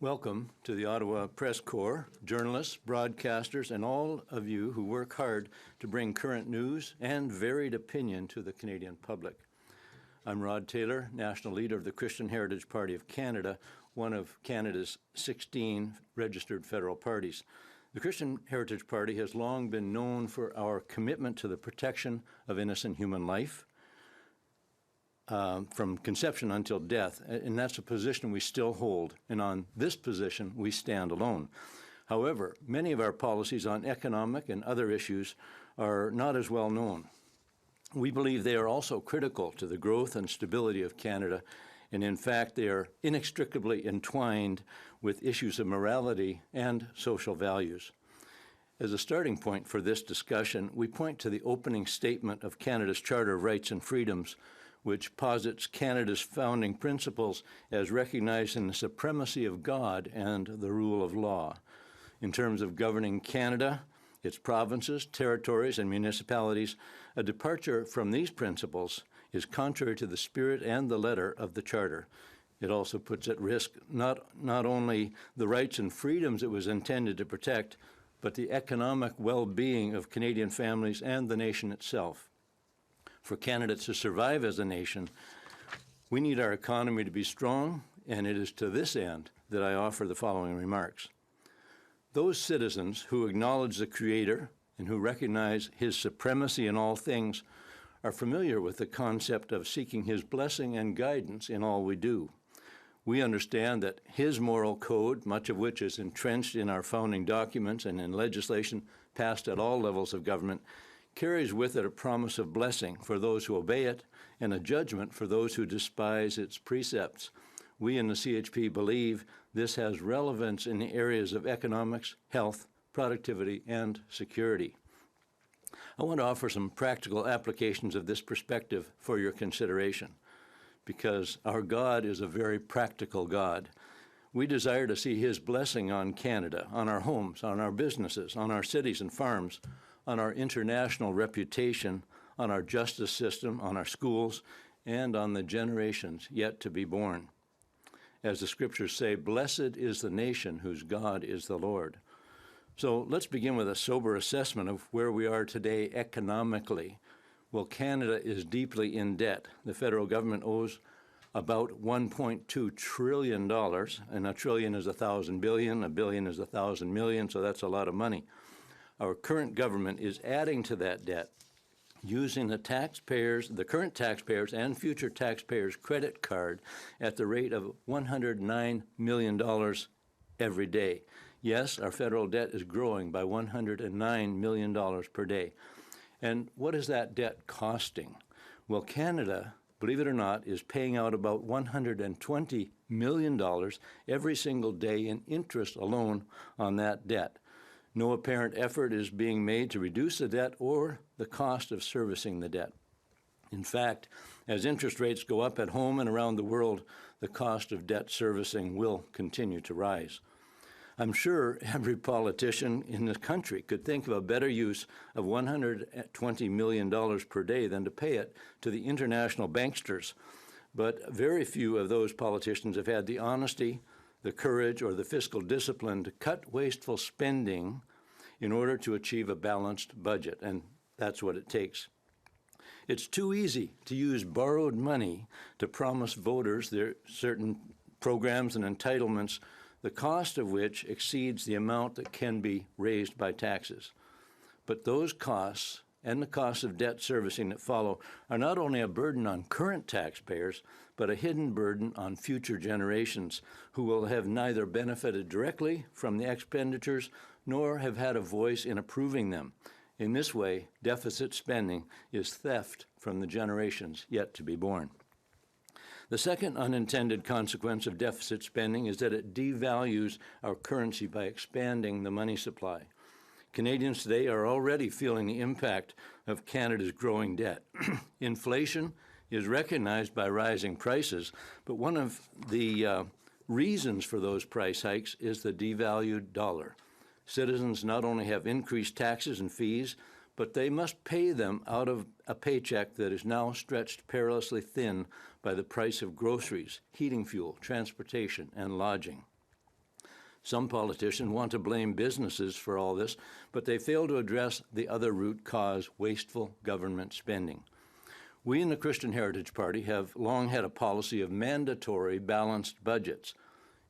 Welcome to the Ottawa Press Corps, journalists, broadcasters, and all of you who work hard to bring current news and varied opinion to the Canadian public. I'm Rod Taylor, National Leader of the Christian Heritage Party of Canada, one of Canada's 16 registered federal parties. The Christian Heritage Party has long been known for our commitment to the protection of innocent human life, from conception until death, and that's a position we still hold, and on this position we stand alone. However, many of our policies on economic and other issues are not as well known. We believe they are also critical to the growth and stability of Canada, and in fact they are inextricably entwined with issues of morality and social values. As a starting point for this discussion, we point to the opening statement of Canada's Charter of Rights and Freedoms, which posits Canada's founding principles as recognizing the supremacy of God and the rule of law. In terms of governing Canada, its provinces, territories, and municipalities, a departure from these principles is contrary to the spirit and the letter of the Charter. It also puts at risk not only the rights and freedoms it was intended to protect, but the economic well-being of Canadian families and the nation itself. For Canada to survive as a nation, we need our economy to be strong, and it is to this end that I offer the following remarks. Those citizens who acknowledge the Creator and who recognize His supremacy in all things are familiar with the concept of seeking His blessing and guidance in all we do. We understand that His moral code, much of which is entrenched in our founding documents and in legislation passed at all levels of government, carries with it a promise of blessing for those who obey it and a judgment for those who despise its precepts. We in the CHP believe this has relevance in the areas of economics, health, productivity, and security. I want to offer some practical applications of this perspective for your consideration, because our God is a very practical God. We desire to see His blessing on Canada, on our homes, on our businesses, on our cities and farms, on our international reputation, on our justice system, on our schools, and on the generations yet to be born. As the scriptures say, blessed is the nation whose God is the Lord. So let's begin with a sober assessment of where we are today economically. Well, Canada is deeply in debt. The federal government owes about $1.2 trillion, and a trillion is 1,000 billion, a billion is 1,000 million, so that's a lot of money. Our current government is adding to that debt using the current taxpayers and future taxpayers' credit card at the rate of $109 million every day. Yes, our federal debt is growing by $109 million per day. And what is that debt costing? Well, Canada, believe it or not, is paying out about $120 million every single day in interest alone on that debt. No apparent effort is being made to reduce the debt or the cost of servicing the debt. In fact, as interest rates go up at home and around the world, the cost of debt servicing will continue to rise. I'm sure every politician in the country could think of a better use of $120 million per day than to pay it to the international banksters. But very few of those politicians have had the honesty, the courage, or the fiscal discipline to cut wasteful spending in order to achieve a balanced budget, and that's what it takes. It's too easy to use borrowed money to promise voters their certain programs and entitlements, the cost of which exceeds the amount that can be raised by taxes. But those costs and the costs of debt servicing that follow are not only a burden on current taxpayers, but a hidden burden on future generations who will have neither benefited directly from the expenditures nor have had a voice in approving them. In this way, deficit spending is theft from the generations yet to be born. The second unintended consequence of deficit spending is that it devalues our currency by expanding the money supply. Canadians today are already feeling the impact of Canada's growing debt. Inflation is recognized by rising prices, but one of the reasons for those price hikes is the devalued dollar. Citizens not only have increased taxes and fees, but they must pay them out of a paycheck that is now stretched perilously thin by the price of groceries, heating fuel, transportation, and lodging. Some politicians want to blame businesses for all this, but they fail to address the other root cause, wasteful government spending. We in the Christian Heritage Party have long had a policy of mandatory balanced budgets.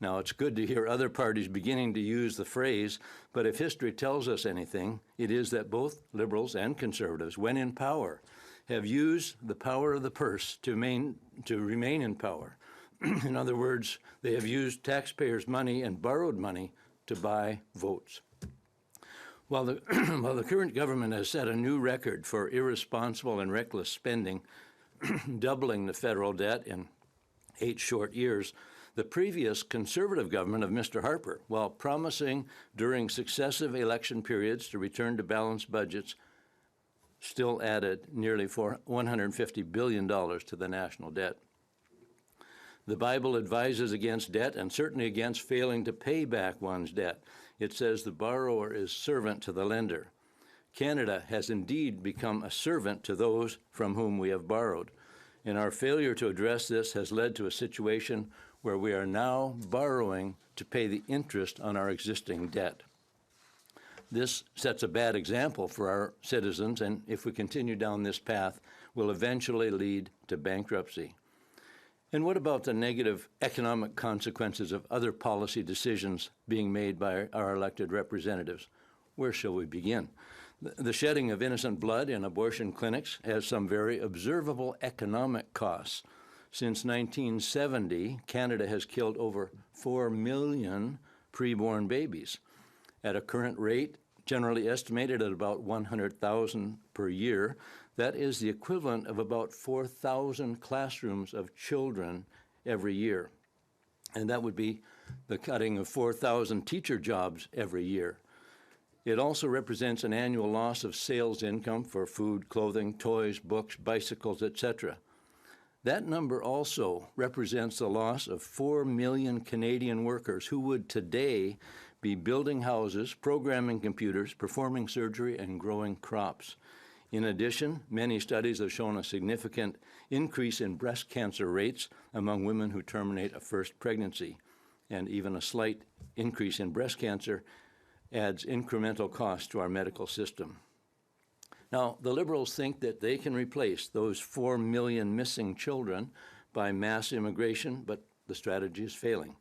Now, it's good to hear other parties beginning to use the phrase, but if history tells us anything, it is that both Liberals and Conservatives, when in power, have used the power of the purse to remain in power. In other words, they have used taxpayers' money and borrowed money to buy votes. While the current government has set a new record for irresponsible and reckless spending, doubling the federal debt in 8 short years, the previous Conservative government of Mr. Harper, while promising during successive election periods to return to balanced budgets, still added nearly $150 billion to the national debt. The Bible advises against debt and certainly against failing to pay back one's debt. It says the borrower is servant to the lender. Canada has indeed become a servant to those from whom we have borrowed, and our failure to address this has led to a situation where we are now borrowing to pay the interest on our existing debt. This sets a bad example for our citizens, and if we continue down this path, will eventually lead to bankruptcy. And what about the negative economic consequences of other policy decisions being made by our elected representatives? Where shall we begin? The shedding of innocent blood in abortion clinics has some very observable economic costs. Since 1970, Canada has killed over 4 million preborn babies. At a current rate, generally estimated at about 100,000 per year, that is the equivalent of about 4,000 classrooms of children every year. And that would be the cutting of 4,000 teacher jobs every year. It also represents an annual loss of sales income for food, clothing, toys, books, bicycles, etc. That number also represents the loss of 4 million Canadian workers who would today be building houses, programming computers, performing surgery, and growing crops. In addition, many studies have shown a significant increase in breast cancer rates among women who terminate a first pregnancy, and even a slight increase in breast cancer adds incremental cost to our medical system. Now, the Liberals think that they can replace those 4 million missing children by mass immigration, but the strategy is failing.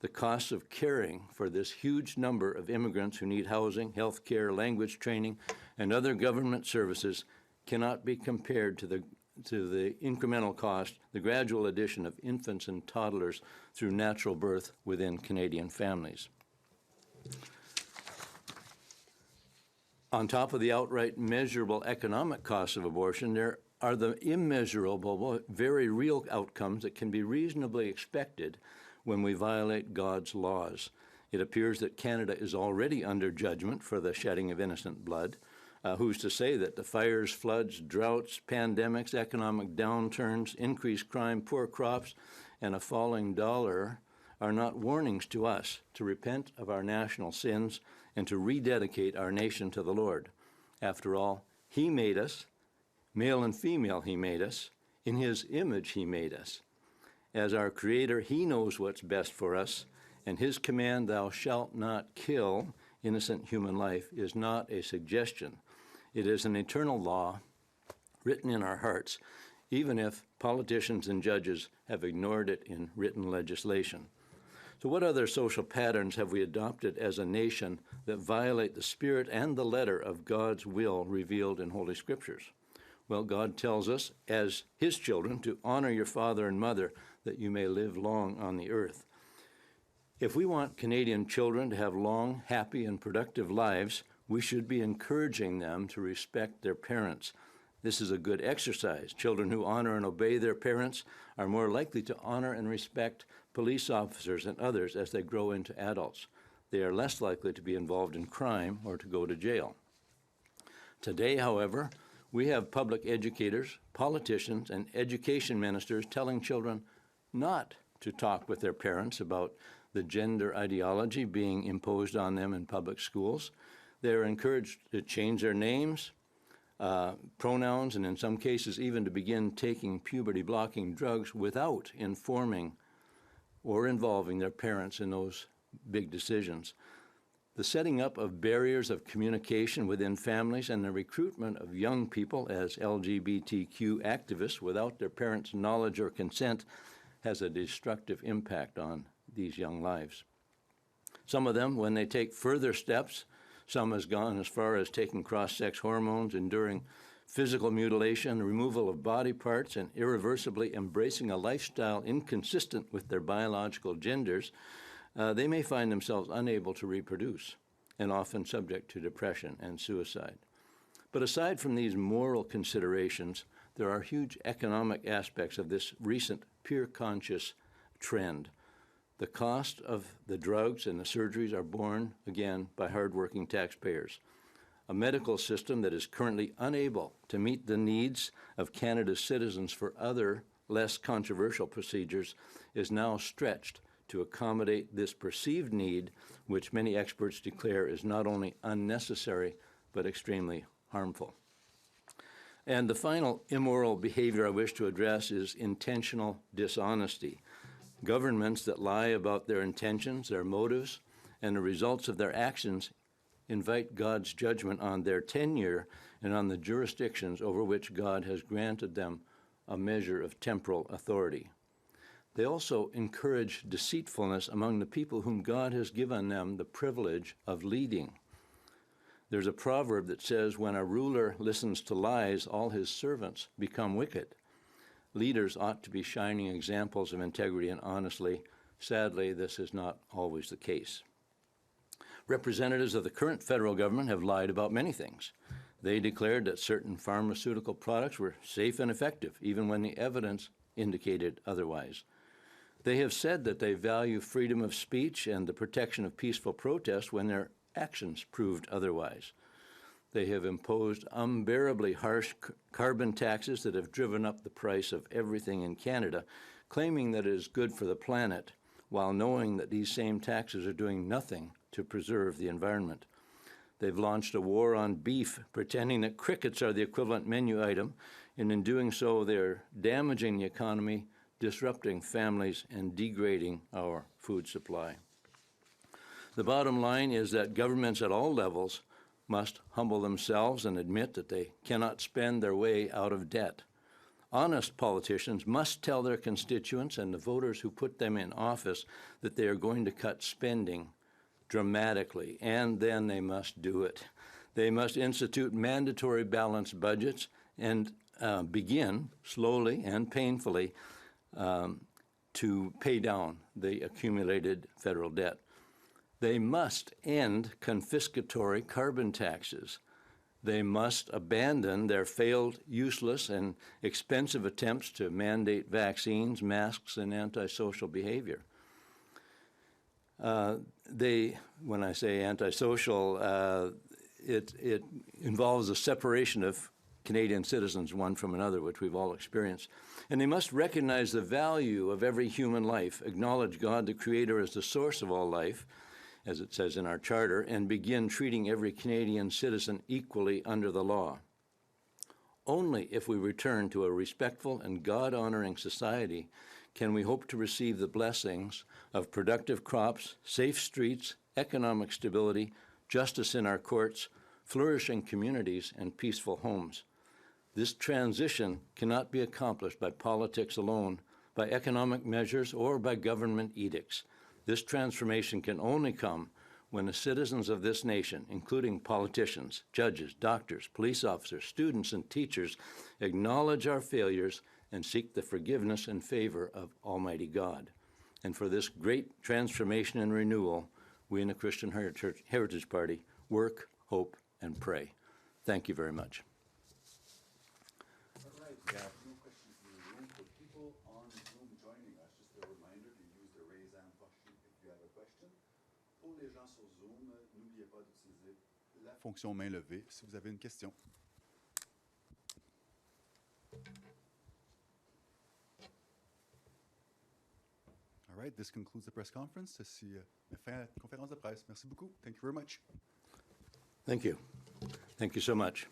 The costs of caring for this huge number of immigrants who need housing, health care, language training, and other government services cannot be compared to the incremental cost, the gradual addition of infants and toddlers through natural birth within Canadian families. On top of the outright measurable economic costs of abortion, there are the immeasurable, very real outcomes that can be reasonably expected when we violate God's laws. It appears that Canada is already under judgment for the shedding of innocent blood. Who's to say that the fires, floods, droughts, pandemics, economic downturns, increased crime, poor crops, and a falling dollar are not warnings to us to repent of our national sins and to rededicate our nation to the Lord. After all, He made us, male and female He made us, in His image He made us. As our Creator, He knows what's best for us, and His command, "Thou shalt not kill," innocent human life, is not a suggestion. It is an eternal law written in our hearts, even if politicians and judges have ignored it in written legislation. So what other social patterns have we adopted as a nation that violate the spirit and the letter of God's will revealed in Holy Scriptures? Well, God tells us, as His children, to honor your father and mother, that you may live long on the earth. If we want Canadian children to have long, happy, and productive lives, we should be encouraging them to respect their parents. This is a good exercise. Children who honor and obey their parents are more likely to honor and respect police officers and others as they grow into adults. They are less likely to be involved in crime or to go to jail. Today, however, we have public educators, politicians, and education ministers telling children not to talk with their parents about the gender ideology being imposed on them in public schools. They are encouraged to change their names, pronouns, and in some cases even to begin taking puberty-blocking drugs without informing or involving their parents in those big decisions. The setting up of barriers of communication within families and the recruitment of young people as LGBTQ activists without their parents' knowledge or consent has a destructive impact on these young lives. Some of them, when they take further steps, some has gone as far as taking cross-sex hormones, enduring physical mutilation, removal of body parts, and irreversibly embracing a lifestyle inconsistent with their biological genders, they may find themselves unable to reproduce and often subject to depression and suicide. But aside from these moral considerations, there are huge economic aspects of this recent peer-conscious trend. The cost of the drugs and the surgeries are borne, again, by hardworking taxpayers. A medical system that is currently unable to meet the needs of Canada's citizens for other, less controversial procedures is now stretched to accommodate this perceived need, which many experts declare is not only unnecessary, but extremely harmful. And the final immoral behavior I wish to address is intentional dishonesty. Governments that lie about their intentions, their motives, and the results of their actions invite God's judgment on their tenure and on the jurisdictions over which God has granted them a measure of temporal authority. They also encourage deceitfulness among the people whom God has given them the privilege of leading. There's a proverb that says, when a ruler listens to lies, all his servants become wicked. Leaders ought to be shining examples of integrity and honesty. Sadly, this is not always the case. Representatives of the current federal government have lied about many things. They declared that certain pharmaceutical products were safe and effective, even when the evidence indicated otherwise. They have said that they value freedom of speech and the protection of peaceful protest when their actions proved otherwise. They have imposed unbearably harsh carbon taxes that have driven up the price of everything in Canada, claiming that it is good for the planet, while knowing that these same taxes are doing nothing to preserve the environment. They've launched a war on beef, pretending that crickets are the equivalent menu item, and in doing so, they're damaging the economy, disrupting families, and degrading our food supply. The bottom line is that governments at all levels must humble themselves and admit that they cannot spend their way out of debt. Honest politicians must tell their constituents and the voters who put them in office that they are going to cut spending dramatically, and then they must do it. They must institute mandatory balanced budgets and begin slowly and painfully to pay down the accumulated federal debt. They must end confiscatory carbon taxes. They must abandon their failed, useless, and expensive attempts to mandate vaccines, masks, and antisocial behavior. When I say antisocial, it involves a separation of Canadian citizens one from another, which we've all experienced. And they must recognize the value of every human life, acknowledge God the Creator as the source of all life, as it says in our charter, and begin treating every Canadian citizen equally under the law. Only if we return to a respectful and God-honoring society can we hope to receive the blessings of productive crops, safe streets, economic stability, justice in our courts, flourishing communities, and peaceful homes. This transition cannot be accomplished by politics alone, by economic measures, or by government edicts. This transformation can only come when the citizens of this nation, including politicians, judges, doctors, police officers, students, and teachers, acknowledge our failures and seek the forgiveness and favor of Almighty God. And for this great transformation and renewal, we in the Christian Heritage Party work, hope, and pray. Thank you very much. All right, we have no questions in the room. For people on Zoom joining us, just a reminder to use the raise hand function if you have a question. Pour les gens sur Zoom, n'oubliez pas d'utiliser la fonction main levée si vous avez une question. All right, this concludes the press conference. Ceci met fin à la conférence de presse. Merci beaucoup. Thank you very much. Thank you. Thank you so much.